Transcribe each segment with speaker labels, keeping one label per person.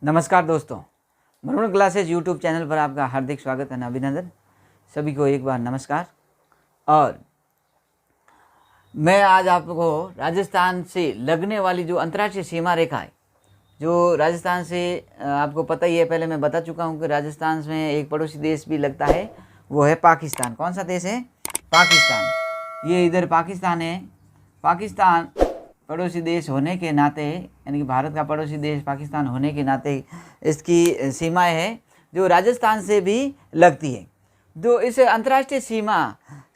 Speaker 1: नमस्कार दोस्तों, भ्रमण क्लासेज यूट्यूब चैनल पर आपका हार्दिक स्वागत है, अभिनंदन। सभी को एक बार नमस्कार। और मैं आज आपको राजस्थान से लगने वाली जो अंतर्राष्ट्रीय सीमा रेखा है, जो राजस्थान से आपको पता ही है, पहले मैं बता चुका हूँ कि राजस्थान में एक पड़ोसी देश भी लगता है, वो है पाकिस्तान। कौन सा देश है? पाकिस्तान। ये इधर पाकिस्तान है। पाकिस्तान पड़ोसी देश होने के नाते, यानी कि भारत का पड़ोसी देश पाकिस्तान होने के नाते इसकी सीमाएं हैं जो राजस्थान से भी लगती है। तो इस अंतर्राष्ट्रीय सीमा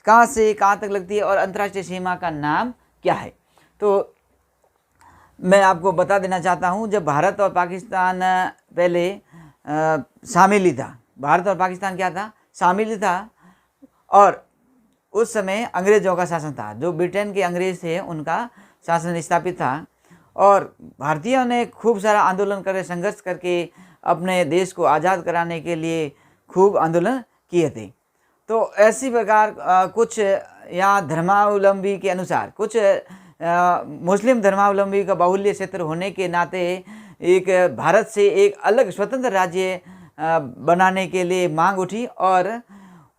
Speaker 1: कहाँ से कहाँ तक लगती है और अंतर्राष्ट्रीय सीमा का नाम क्या है, तो मैं आपको बता देना चाहता हूँ। जब भारत और पाकिस्तान पहले शामिल ही था, भारत और पाकिस्तान क्या था? शामिल ही था। और उस समय अंग्रेज़ों का शासन था, जो ब्रिटेन के अंग्रेज़ थे उनका शासन स्थापित था। और भारतीयों ने खूब सारा आंदोलन करे, संघर्ष करके अपने देश को आज़ाद कराने के लिए खूब आंदोलन किए थे। तो ऐसी प्रकार कुछ यहाँ धर्मावलंबी के अनुसार, कुछ मुस्लिम धर्मावलंबी का बाहुल्य क्षेत्र होने के नाते एक भारत से एक अलग स्वतंत्र राज्य बनाने के लिए मांग उठी। और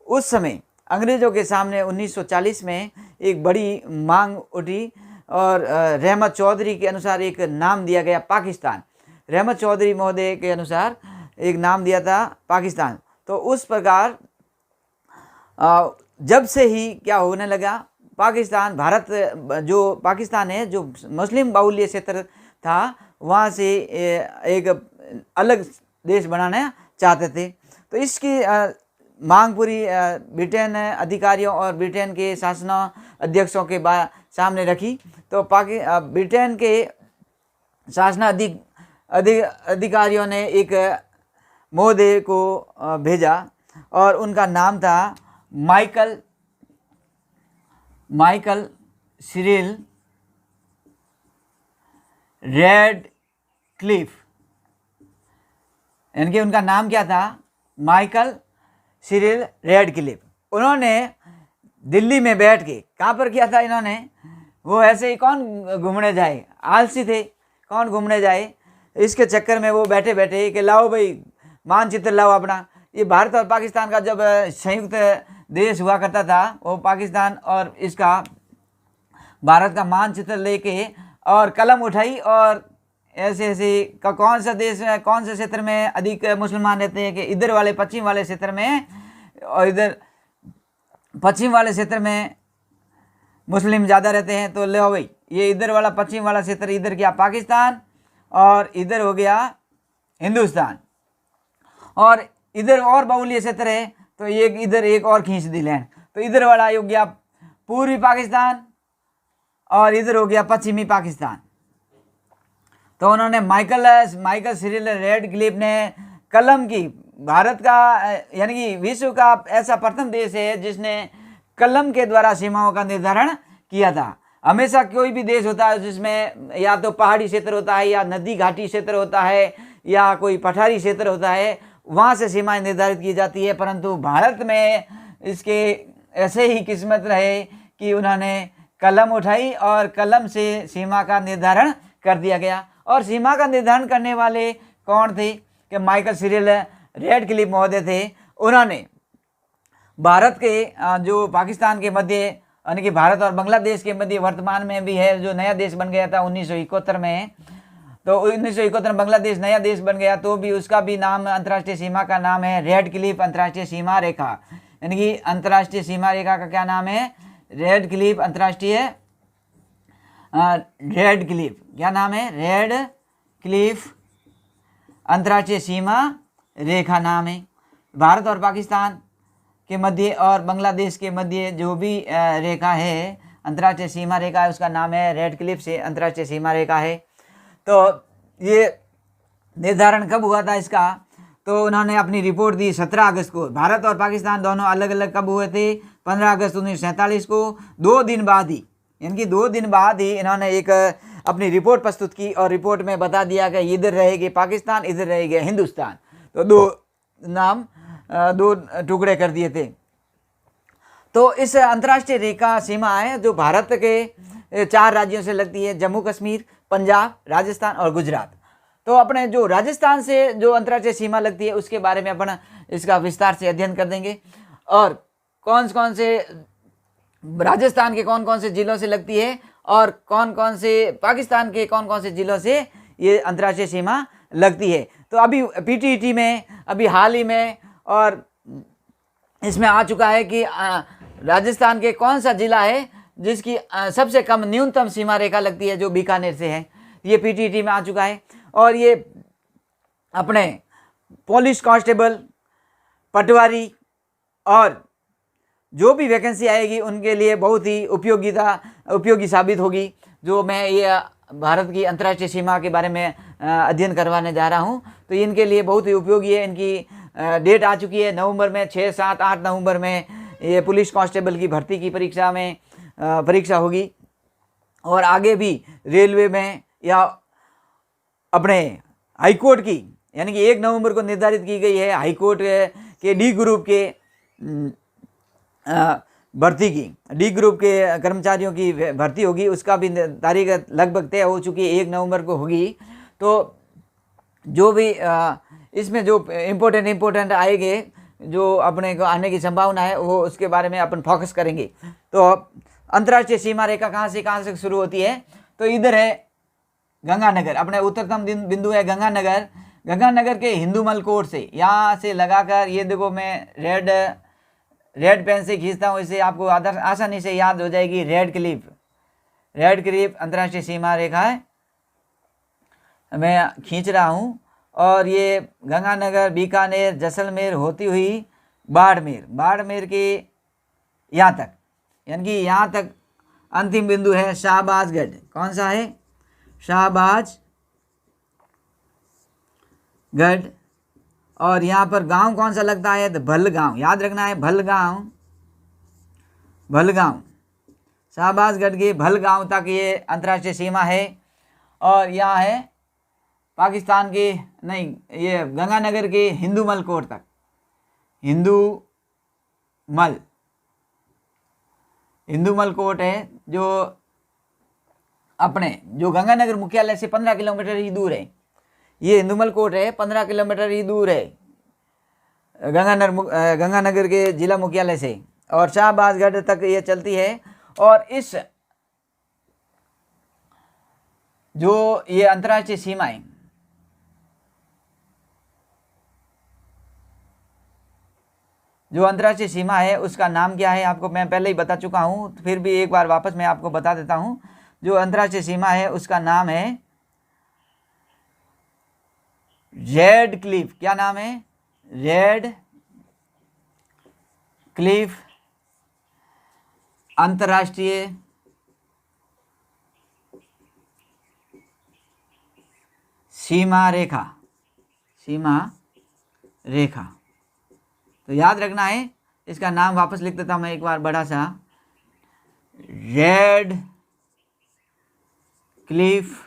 Speaker 1: उस समय अंग्रेज़ों के सामने 1940 में एक बड़ी मांग उठी और रहमत चौधरी के अनुसार एक नाम दिया गया पाकिस्तान। रहमत चौधरी महोदय के अनुसार एक नाम दिया था पाकिस्तान। तो उस प्रकार जब से ही क्या होने लगा, पाकिस्तान, भारत जो पाकिस्तान है, जो मुस्लिम बाहुल्य क्षेत्र था, वहाँ से एक अलग देश बनाना चाहते थे। तो इसकी मांग पूरी ब्रिटेन अधिकारियों और ब्रिटेन के शासन अध्यक्षों के सामने रखी। तो ब्रिटेन के शासन अधिकारियों ने एक महोदय को भेजा और उनका नाम था माइकल सिरिल रेडक्लिफ। यानी कि उनका नाम क्या था? Michael Cyril Radcliffe. उन्होंने दिल्ली में बैठ के, कहाँ पर किया था इन्होंने? वो ऐसे ही, कौन घूमने जाए, आलसी थे, कौन घूमने जाए, इसके चक्कर में वो बैठे बैठे कि लाओ भाई मानचित्र लाओ अपना। ये भारत और पाकिस्तान का जब संयुक्त देश हुआ करता था, वो पाकिस्तान और इसका भारत का मानचित्र लेके और कलम उठाई और ऐसे ऐसे का कौन सा देश में, कौन से क्षेत्र में अधिक मुसलमान रहते हैं, कि इधर वाले पश्चिम वाले क्षेत्र में, और इधर पश्चिम वाले क्षेत्र में मुस्लिम ज़्यादा रहते हैं, तो ले भाई ये इधर वाला पश्चिम वाला क्षेत्र इधर क्या पाकिस्तान, और इधर हो गया हिंदुस्तान, और इधर और बाहुल्य क्षेत्र है तो ये इधर एक और खींच दी लैंड। तो इधर वाला हो गया पूर्वी पाकिस्तान और इधर हो गया पश्चिमी पाकिस्तान। तो उन्होंने माइकल सिरिल रेडक्लिफ ने कलम की, भारत का यानी कि विश्व का ऐसा प्रथम देश है जिसने कलम के द्वारा सीमाओं का निर्धारण किया था। हमेशा कोई भी देश होता है जिसमें या तो पहाड़ी क्षेत्र होता है, या नदी घाटी क्षेत्र होता है, या कोई पठारी क्षेत्र होता है, वहाँ से सीमाएं निर्धारित की जाती है। परंतु भारत में इसके ऐसे ही किस्मत रहे कि उन्होंने कलम उठाई और कलम से सीमा का निर्धारण कर दिया गया। और सीमा का निर्धारण करने वाले कौन थे? कि माइकल सिरिल रेडक्लिफ महोदय थे। उन्होंने भारत के जो पाकिस्तान के मध्य, यानी कि भारत और बांग्लादेश के मध्य वर्तमान में भी है, जो नया देश बन गया था 1971 में, तो 1971 में बांग्लादेश नया देश बन गया, तो भी उसका भी नाम, अंतर्राष्ट्रीय सीमा का नाम है रेडक्लिफ अंतर्राष्ट्रीय सीमा रेखा। यानी कि अंतर्राष्ट्रीय सीमा रेखा का क्या नाम है? रेडक्लिफ अंतर्राष्ट्रीय रेडक्लिफ, क्या नाम है? रेडक्लिफ अंतर्राष्ट्रीय सीमा रेखा नाम है। भारत और पाकिस्तान के मध्य और बांग्लादेश के मध्य जो भी रेखा है, अंतर्राष्ट्रीय सीमा रेखा है, उसका नाम है रेडक्लिफ से अंतर्राष्ट्रीय सीमा रेखा है। तो ये निर्धारण कब हुआ था इसका? तो उन्होंने अपनी रिपोर्ट दी 17 अगस्त को। भारत और पाकिस्तान दोनों अलग अलग कब हुए थे? 15 अगस्त 1947 को। 2 दिन बाद ही, यानी कि 2 दिन बाद ही इन्होंने एक अपनी रिपोर्ट प्रस्तुत की और रिपोर्ट में बता दिया कि इधर रहेगी पाकिस्तान, इधर रहेगी हिंदुस्तान। तो दो टुकड़े कर दिए थे। तो इस अंतर्राष्ट्रीय रेखा सीमा है जो भारत के 4 राज्यों से लगती है, जम्मू कश्मीर, पंजाब, राजस्थान और गुजरात। तो अपने जो राजस्थान से जो अंतर्राष्ट्रीय सीमा लगती है उसके बारे में अपन इसका विस्तार से अध्ययन कर देंगे, और कौन कौन से राजस्थान के कौन कौन से जिलों से लगती है और कौन कौन से पाकिस्तान के कौन कौन से जिलों से ये अंतर्राष्ट्रीय सीमा लगती है। तो अभी पीटीईटी में अभी हाल ही में और इसमें आ चुका है कि राजस्थान के कौन सा जिला है जिसकी सबसे कम न्यूनतम सीमा रेखा लगती है, जो बीकानेर से है, ये पीटीईटी में आ चुका है। और ये अपने पुलिस कांस्टेबल, पटवारी और जो भी वैकेंसी आएगी उनके लिए बहुत ही उपयोगी साबित होगी, जो मैं ये भारत की अंतर्राष्ट्रीय सीमा के बारे में अध्ययन करवाने जा रहा हूँ। तो इनके लिए बहुत ही उपयोगी है। इनकी डेट आ चुकी है नवंबर में, 6, 7, 8 नवंबर में ये पुलिस कांस्टेबल की भर्ती की परीक्षा होगी। और आगे भी रेलवे में या अपने हाईकोर्ट की, यानी कि 1 नवंबर को निर्धारित की गई है हाईकोर्ट के डी ग्रुप के भर्ती की, डी ग्रुप के कर्मचारियों की भर्ती होगी, उसका भी तारीख लगभग तय हो चुकी है, 1 नवंबर को होगी। तो जो भी इसमें जो इम्पोर्टेंट आएंगे, जो अपने को आने की संभावना है, वो उसके बारे में अपन फोकस करेंगे। तो अंतर्राष्ट्रीय सीमा रेखा कहाँ से शुरू होती है? तो इधर है गंगानगर, अपने उत्तरतम बिंदु है गंगानगर। गंगानगर के हिंदूमल कोट से यहाँ से लगाकर, ये देखो मैं रेड पेन से खींचता हूँ, इससे आपको आसानी से याद हो जाएगी। रेड क्लिफ अंतर्राष्ट्रीय सीमा रेखा है, मैं खींच रहा हूँ। और ये गंगानगर, बीकानेर, जैसलमेर होती हुई बाड़मेर के यहाँ तक, यानी कि यहाँ तक अंतिम बिंदु है शाहबाजगढ़। कौन सा है? शाहबाजगढ़। और यहाँ पर गांव कौन सा लगता है? तो भलगांव, याद रखना है, भलगांव। शाहबाजगढ़ के भलगांव तक ये अंतर्राष्ट्रीय सीमा है। और यहाँ है पाकिस्तान के, नहीं, ये गंगानगर के हिंदूमल कोट तक, हिंदूमल कोट है, जो अपने जो गंगानगर मुख्यालय से 15 किलोमीटर ही दूर है। ये हिंदूमल कोट है, 15 किलोमीटर ही दूर है गंगानगर के जिला मुख्यालय से, और शाहबाजगढ़ तक ये चलती है। और इस जो ये अंतर्राष्ट्रीय सीमाएं, जो अंतर्राष्ट्रीय सीमा है उसका नाम क्या है आपको मैं पहले ही बता चुका हूँ, तो फिर भी एक बार वापस मैं आपको बता देता हूँ। जो अंतर्राष्ट्रीय सीमा है उसका नाम है रेड क्लिफ। क्या नाम है? रेड क्लिफ अंतर्राष्ट्रीय सीमा रेखा। तो याद रखना है, इसका नाम वापस लिख देता हूं मैं एक बार बड़ा सा, रेड क्लिफ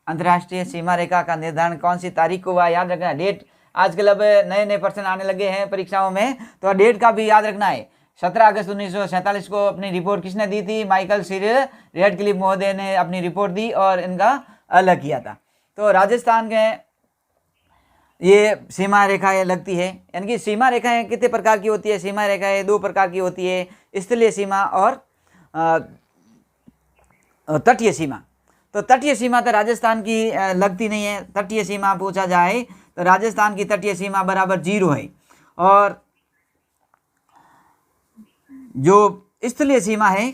Speaker 1: अंतर्राष्ट्रीय सीमा रेखा का निर्धारण कौन सी तारीख को हुआ? याद रखना डेट। आजकल अब नए प्रश्न आने लगे हैं परीक्षाओं में, तो डेट का भी याद रखना है। 17 अगस्त 1947 को अपनी रिपोर्ट किसने दी थी? माइकल सिरिल रेडक्लिफ महोदय ने अपनी रिपोर्ट दी और इनका अलग किया था। तो राजस्थान के ये सीमा रेखाएं लगती है, यानी कि सीमा रेखाएं कितने प्रकार की होती है? सीमा रेखाएं 2 प्रकार की होती है, स्थलीय सीमा और तटीय सीमा। तो तटीय सीमा तो राजस्थान की लगती नहीं है। तटीय सीमा पूछा जाए तो राजस्थान की तटीय सीमा बराबर 0 है। और जो स्थलीय सीमा है,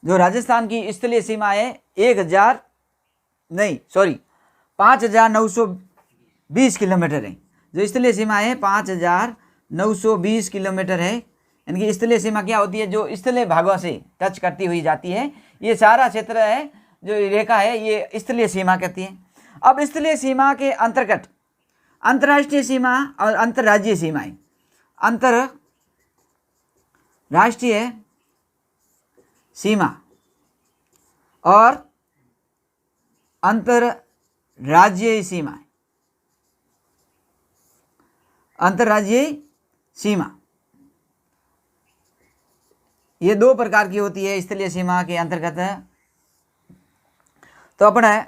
Speaker 1: जो राजस्थान की स्थलीय सीमा है 5,920 किलोमीटर है। जो स्थलीय सीमा है 5,920 किलोमीटर है। यानी कि स्थलीय सीमा क्या होती है? जो स्थलीय भागों से टच करती हुई जाती है, ये सारा क्षेत्र है जो रेखा है, ये स्थलीय सीमा कहती है। अब स्थलीय सीमा के अंतर्गत अंतर्राष्ट्रीय सीमा और अंतर्राज्यीय सीमाएं। अंतर्राष्ट्रीय सीमा और अंतर्राज्यीय सीमा। अंतर्राज्यीय सीमा ये दो प्रकार की होती है स्थलीय सीमा के अंतर्गत। तो अपन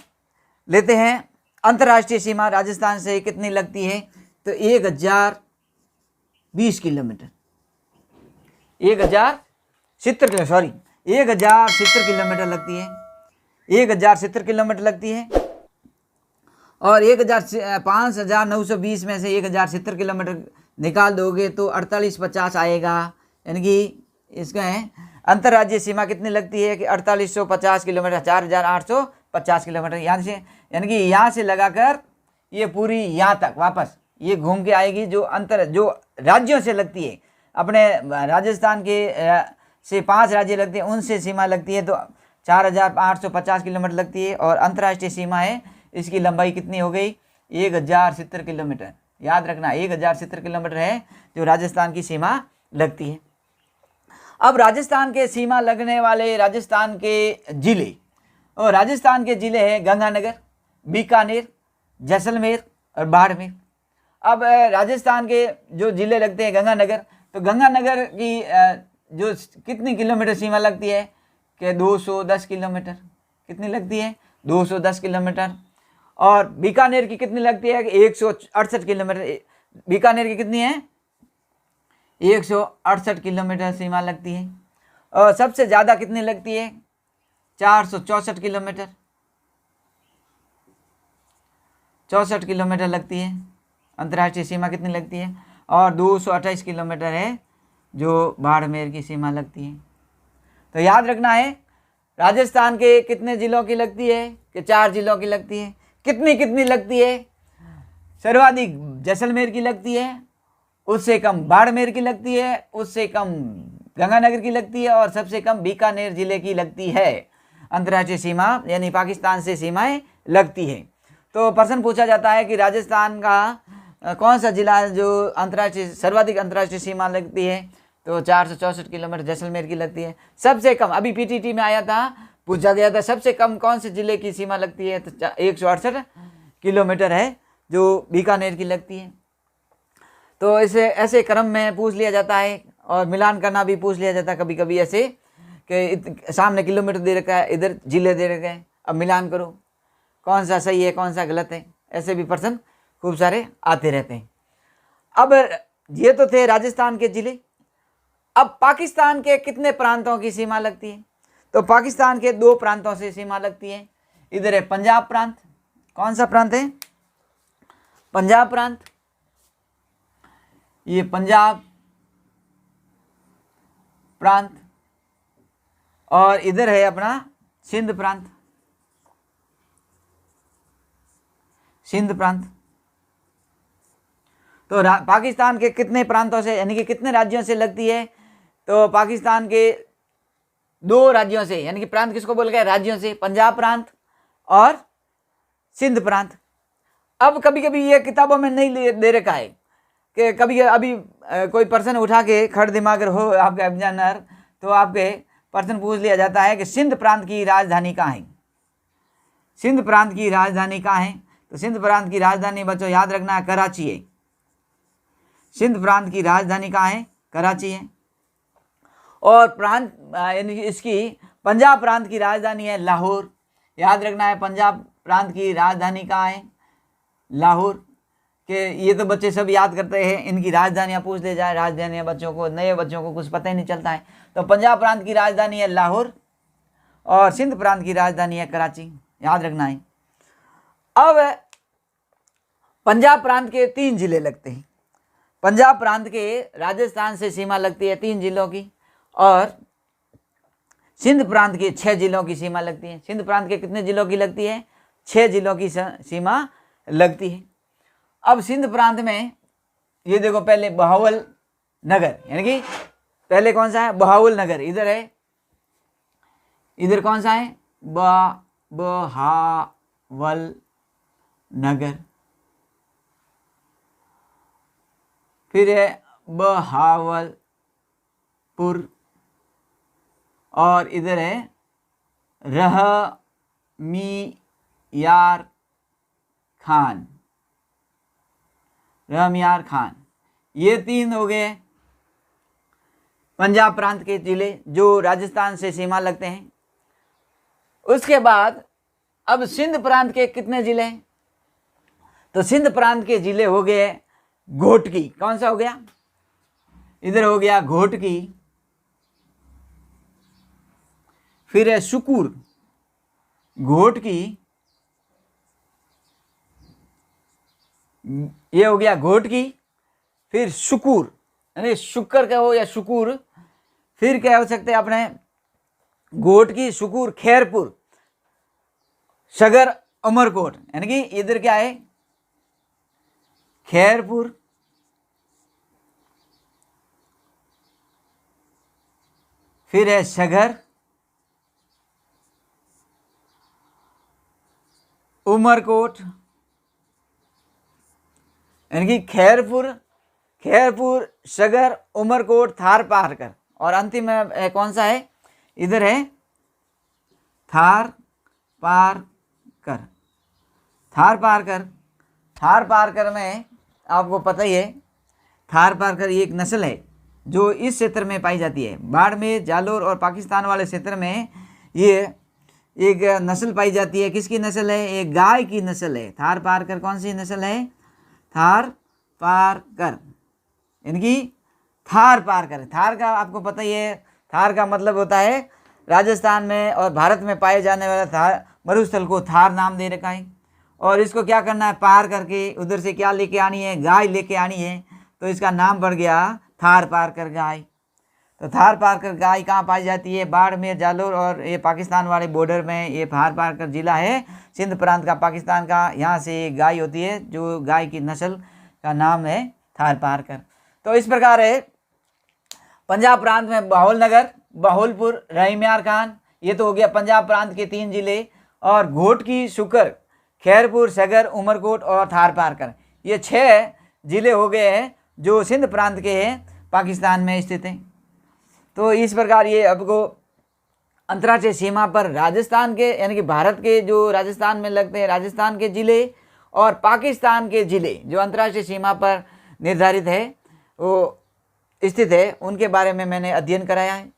Speaker 1: लेते हैं अंतर्राष्ट्रीय सीमा राजस्थान से कितनी लगती है, तो 1020 किलोमीटर, 1070 किलोमीटर लगती है, 1070 किलोमीटर लगती है। और 5,920 में से 1070 किलोमीटर निकाल दोगे तो 4850 आएगा। यानी कि इसका है अंतर्राज्यीय सीमा कितनी लगती है कि 4850 किलोमीटर, 4850 किलोमीटर यहाँ से, यानी कि यहाँ से लगाकर ये पूरी यहाँ तक वापस ये घूम के आएगी। जो राज्यों से लगती है, अपने राजस्थान के से 5 राज्य लगते हैं उनसे सीमा लगती है तो 4850 किलोमीटर लगती है। और अंतर्राष्ट्रीय सीमा है, इसकी लंबाई कितनी हो गई 1070 किलोमीटर। याद रखना 1070 किलोमीटर है जो राजस्थान की सीमा लगती है। अब राजस्थान के सीमा लगने वाले राजस्थान के जिले, और राजस्थान के जिले हैं गंगानगर, बीकानेर, जैसलमेर और बाड़मेर। अब राजस्थान के जो जिले लगते हैं गंगानगर, तो गंगानगर की जो कितनी किलोमीटर सीमा लगती है कि 210 किलोमीटर। कितनी लगती है 210 किलोमीटर। और बीकानेर की कितनी लगती है 168 किलोमीटर। बीकानेर की कितनी है 168 किलोमीटर सीमा लगती है। और सबसे ज़्यादा कितनी लगती है 464 किलोमीटर, 64 किलोमीटर लगती है अंतर्राष्ट्रीय सीमा कितनी लगती है। और 228 किलोमीटर है जो बाड़मेर की सीमा लगती है। तो याद रखना है राजस्थान के कितने जिलों की लगती है कि 4 जिलों की लगती है। कितनी लगती है, सर्वाधिक जैसलमेर की लगती है, उससे कम बाड़मेर की लगती है, उससे कम गंगानगर की लगती है और सबसे कम बीकानेर जिले की लगती है अंतर्राष्ट्रीय सीमा, यानी पाकिस्तान से सीमाएं लगती है। तो प्रश्न पूछा जाता है कि राजस्थान का कौन सा जिला है जो सर्वाधिक अंतर्राष्ट्रीय सीमा लगती है, तो 464 किलोमीटर जैसलमेर की लगती है। सबसे कम अभी पीटीटी में आया था, पूछा गया था सबसे कम कौन से जिले की सीमा लगती है, तो 168 किलोमीटर है जो बीकानेर की लगती है। तो इसे ऐसे क्रम में पूछ लिया जाता है और मिलान करना भी पूछ लिया जाता है कभी कभी ऐसे कि सामने किलोमीटर दे रखा है, इधर जिले दे रखे हैं, अब मिलान करो कौन सा सही है कौन सा गलत है। ऐसे भी प्रश्न खूब सारे आते रहते हैं। अब ये तो थे राजस्थान के जिले। अब पाकिस्तान के कितने प्रांतों की सीमा लगती है, तो पाकिस्तान के 2 प्रांतों से सीमा लगती है। इधर है पंजाब प्रांत, कौन सा प्रांत है पंजाब प्रांत, ये पंजाब प्रांत। और इधर है अपना सिंध प्रांत, सिंध प्रांत। तो पाकिस्तान के कितने प्रांतों से यानी कि कितने राज्यों से लगती है, तो पाकिस्तान के 2 राज्यों से, यानी कि प्रांत किसको बोल गए राज्यों से, पंजाब प्रांत और सिंध प्रांत। अब कभी कभी ये किताबों में नहीं दे रखा है कि कभी अभी कोई पर्सन उठा के खड़ दिमाग हो आपके एग्जामिनर, तो आपके प्रश्न पूछ लिया जाता है कि सिंध प्रांत की राजधानी कहाँ है, सिंध प्रांत की राजधानी कहाँ है। तो सिंध प्रांत की राजधानी बच्चों याद रखना है कराची है। सिंध प्रांत की राजधानी कहाँ है, कराची है। और प्रांत यानी इसकी पंजाब प्रांत की राजधानी है लाहौर। याद रखना है पंजाब प्रांत की राजधानी कहाँ है, लाहौर। के ये तो बच्चे सब याद करते हैं, इनकी राजधानियाँ पूछ ले जाए, राजधानियाँ बच्चों को, नए बच्चों को कुछ पता ही नहीं चलता है। तो पंजाब प्रांत की राजधानी है लाहौर और सिंध प्रांत की राजधानी है कराची, याद रखना है। अब पंजाब प्रांत के 3 जिले लगते हैं। पंजाब प्रांत के राजस्थान से सीमा लगती है 3 जिलों की, और सिंध प्रांत के 6 जिलों की सीमा लगती है। सिंध प्रांत के कितने जिलों की लगती है, 6 जिलों की सीमा लगती है। अब सिंध प्रांत में ये देखो पहले बहावल नगर, यानी कि पहले कौन सा है बहावल नगर, इधर है, इधर कौन सा है बहावल नगर, फिर है बहावलपुर, और इधर है रहमियार खान, रहमियार खान। ये 3 हो गए पंजाब प्रांत के जिले जो राजस्थान से सीमा लगते हैं। उसके बाद अब सिंध प्रांत के कितने जिले हैं? तो सिंध प्रांत के जिले हो गए घोटकी। कौन सा हो गया? इधर हो गया घोटकी, फिर है शुकुर, घोटकी, ये हो गया घोटकी, फिर शुकुर यानी शुक्र का हो या शुकुर, फिर क्या हो सकते हैं अपने घोटकी, शुकुर, खैरपुर, सगर, उमरकोट, यानी कि इधर क्या है खैरपुर, फिर है सगर, उमरकोट, यानी कि खैरपुर, सगर, उमरकोट, थार पारकर, और अंतिम में कौन सा है? इधर है थार पारकर। थार पारकर में आपको पता ही है, थार पारकर ये एक नस्ल है जो इस क्षेत्र में पाई जाती है। बाड़मेर, जालोर और पाकिस्तान वाले क्षेत्र में ये एक नस्ल पाई जाती है। किसकी नस्ल है? एक गाय की नस्ल है। थार पारकर कौन सी नस्ल है? थार पारकर, यानी कि थार पारकर। थार का आपको पता ही है, थार का मतलब होता है राजस्थान में और भारत में पाए जाने वाला थार मरुस्थल को थार नाम दे रखा है। और इसको क्या करना है? पार करके उधर से क्या लेके आनी है? गाय लेके आनी है, तो इसका नाम पड़ गया थार पारकर गाय। तो थार पारकर गाय कहाँ पाई जाती है? बाड़मेर, जालोर और ये पाकिस्तान वाले बॉर्डर में ये थार पारकर जिला है, सिंध प्रांत का, पाकिस्तान का। यहाँ से गाय होती है जो गाय की नस्ल का नाम है थार पारकर। तो इस प्रकार है पंजाब प्रांत में बाहोल नगर, बाहोलपुर, रहीमयार खान, ये तो हो गया पंजाब प्रांत के 3 जिले। और घोटकी, शुकर, खैरपुर, सगर, उमरकोट और थार पारकर, ये 6 जिले हो गए हैं जो सिंध प्रांत के हैं, पाकिस्तान में स्थित हैं। तो इस प्रकार ये आपको अंतर्राष्ट्रीय सीमा पर राजस्थान के यानी कि भारत के जो राजस्थान में लगते हैं राजस्थान के जिले और पाकिस्तान के जिले जो अंतर्राष्ट्रीय सीमा पर निर्धारित है वो स्थित है, उनके बारे में मैंने अध्ययन कराया है।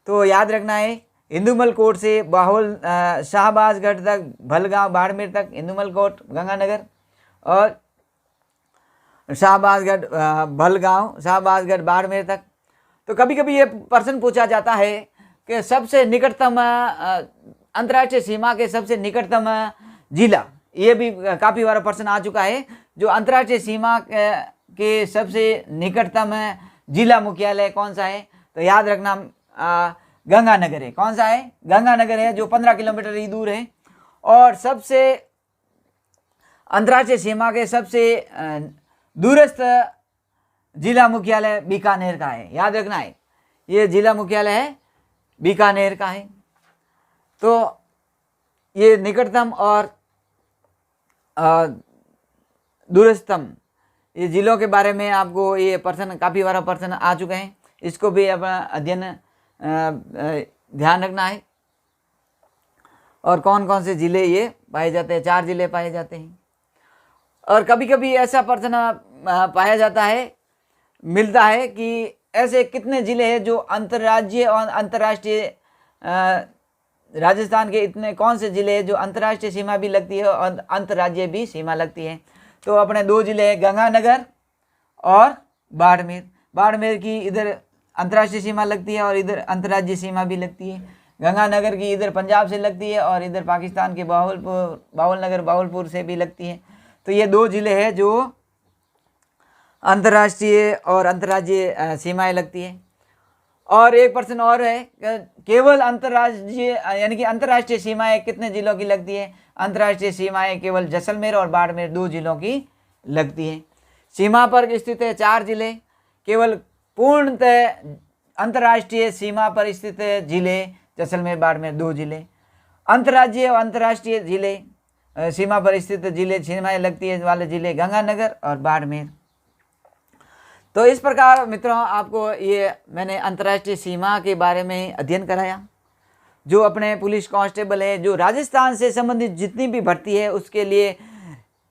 Speaker 1: तो याद रखना है, इंदुमल कोट से बाहोल शाहबाजगढ़ तक, भलगांव, बाड़मेर तक, इंदुमल कोट, गंगानगर, और शाहबाजगढ़, भलगांव, शाहबाजगढ़, बाड़मेर तक। तो कभी कभी ये प्रश्न पूछा जाता है कि सबसे निकटतम अंतर्राष्ट्रीय सीमा के सबसे निकटतम जिला, ये भी काफ़ी बार प्रश्न आ चुका है, जो अंतर्राष्ट्रीय सीमा के सबसे निकटतम जिला मुख्यालय कौन सा है? तो याद रखना गंगानगर है। कौन सा है? गंगानगर है, जो 15 किलोमीटर ही दूर है। और सबसे अंतर्राष्ट्रीय सीमा के सबसे दूरस्थ जिला मुख्यालय बीकानेर का है। याद रखना है, ये जिला मुख्यालय है बीकानेर का है। तो ये निकटतम और दूरस्थम ये जिलों के बारे में आपको ये प्रश्न काफ़ी बार प्रश्न आ चुके हैं, इसको भी अपना अध्ययन ध्यान रखना है। और कौन कौन से जिले ये पाए जाते हैं? 4 जिले पाए जाते हैं। और कभी कभी ऐसा प्रश्न पाया जाता है, मिलता है कि ऐसे कितने जिले हैं जो अंतर्राज्यीय और अंतर्राष्ट्रीय, राजस्थान के इतने कौन से जिले हैं जो अंतर्राष्ट्रीय सीमा भी लगती है और अंतर्राज्यीय भी सीमा लगती है? तो अपने 2 जिले हैं, गंगानगर और बाड़मेर। बाड़मेर की इधर अंतर्राष्ट्रीय सीमा लगती है और इधर अंतर्राज्यीय सीमा भी लगती है। गंगानगर की इधर पंजाब से लगती है और इधर पाकिस्तान के बाहुलपुर से भी लगती है। तो ये 2 जिले हैं जो अंतर्राष्ट्रीय और अंतर्राज्यीय सीमाएं लगती है। और एक प्रश्न और है, केवल अंतर्राज्यीय यानी कि अंतर्राष्ट्रीय सीमाएं कितने जिलों की लगती है? अंतर्राष्ट्रीय सीमाएं केवल जैसलमेर और बाड़मेर 2 जिलों की लगती हैं। सीमा पर स्थित है 4 जिले, केवल पूर्णतः अंतर्राष्ट्रीय सीमा पर स्थित जिले जैसलमेर, बाड़मेर 2 जिले। अंतर्राज्यीय और अंतर्राष्ट्रीय जिले सीमा पर स्थित जिले, सीमाएं लगती है वाले जिले गंगानगर और बाड़मेर। तो इस प्रकार मित्रों आपको ये मैंने अंतर्राष्ट्रीय सीमा के बारे में अध्ययन कराया। जो अपने पुलिस कांस्टेबल है, जो राजस्थान से संबंधित जितनी भी भर्ती है, उसके लिए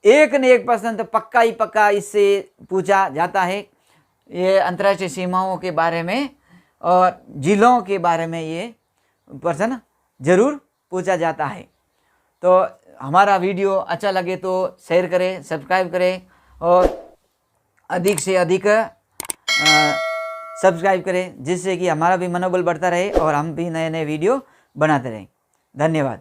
Speaker 1: एक न एक प्रश्न तो पक्का ही पक्का इससे पूछा जाता है, ये अंतर्राष्ट्रीय सीमाओं के बारे में। और जिलों के बारे में ये प्रश्न जरूर पूछा जाता है। तो हमारा वीडियो अच्छा लगे तो शेयर करें, सब्सक्राइब करें और अधिक से अधिक सब्सक्राइब करें, जिससे कि हमारा भी मनोबल बढ़ता रहे और हम भी नए नए वीडियो बनाते रहें। धन्यवाद।